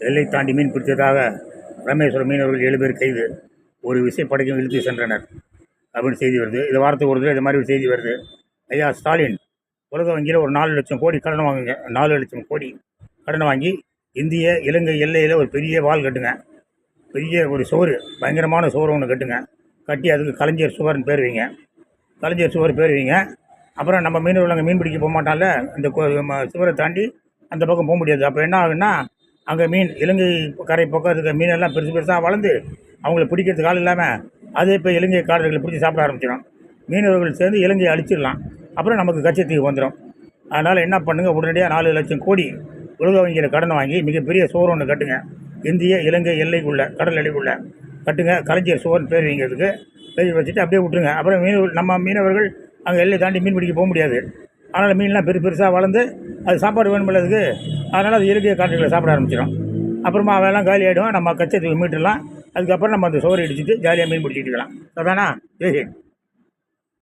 எல்லை தாண்டி மீன் பிடித்ததாக ராமேஸ்வரம் மீனவர்கள் 7 பேர் கைது, ஒரு விசைப்படகையும் இழுத்து சென்றனர் அப்படின்னு செய்தி வருது. இது வாரத்துக்கு ஒரு தடவை இது மாதிரி ஒரு செய்தி வருது. ஐயா ஸ்டாலின் உலக வங்கியில் ஒரு 4 லட்சம் கோடி கடன் வாங்குங்க. 4 லட்சம் கோடி கடன் வாங்கி இந்திய இலங்கை எல்லையில் ஒரு பெரிய வால் கட்டுங்க, பெரிய ஒரு சோறு, பயங்கரமான சோறு ஒன்று கட்டுங்க. கட்டி அதுக்கு கலைஞர் சுவர்னு பேர் வைங்க, கலைஞர் சுவர் பேர் வைங்க. அப்புறம் நம்ம மீனவர்கள் அங்கே மீன் பிடிக்க போக மாட்டான்ல, இந்த சுவரை தாண்டி அந்த பக்கம் போக முடியாது. அப்போ என்ன ஆகுன்னா, அங்கே மீன் இலங்கை கரை பக்கம் இருக்க மீனெல்லாம் பெருசு பெருசாக வளர்ந்து அவங்கள பிடிக்கிறதுக்கு ஆள் இல்லாமல் அதே இப்போ இலங்கை காரர்களை பிடிச்சி சாப்பிட ஆரம்பிச்சிடும். மீனவர்கள் சேர்ந்து இலங்கையை அழிச்சிடலாம். அப்புறம் நமக்கு கச்சத்தீவு வந்துடும். அதனால் என்ன பண்ணுங்கள், உடனடியாக 4 லட்சம் கோடி உலக வங்கியில் கடன் வாங்கி மிகப்பெரிய சுவர் ஒன்று கட்டுங்க. இந்திய இலங்கை எல்லைக்குள்ளே, கடல் எல்லைக்குள்ளே கட்டுங்க. கலைஞர் சுவர்னு பேர் வைங்கிறதுக்கு பேர் வச்சுட்டு அப்படியே விட்டுருங்க. அப்புறம் நம்ம மீனவர்கள் அங்கே எல்லை தாண்டி மீன் பிடிக்க போக முடியாது. அதனால் மீன்லாம் பெருசாக வளர்ந்து அது சாப்பாடு வேணுமில்லதுக்கு, அதனால் அது இலங்கை காட்டுகளை சாப்பிட ஆரம்பிச்சிடும். அப்புறமா அவெல்லாம் காலி ஆகிடும், நம்ம கச்சத்தீவு மீட்டுடலாம். அதுக்கப்புறம் நம்ம அந்த சோறு அடிச்சுட்டு ஜாலியாக மீன் பிடிச்சிட்டு இருக்கலாம். அதானா? சரி.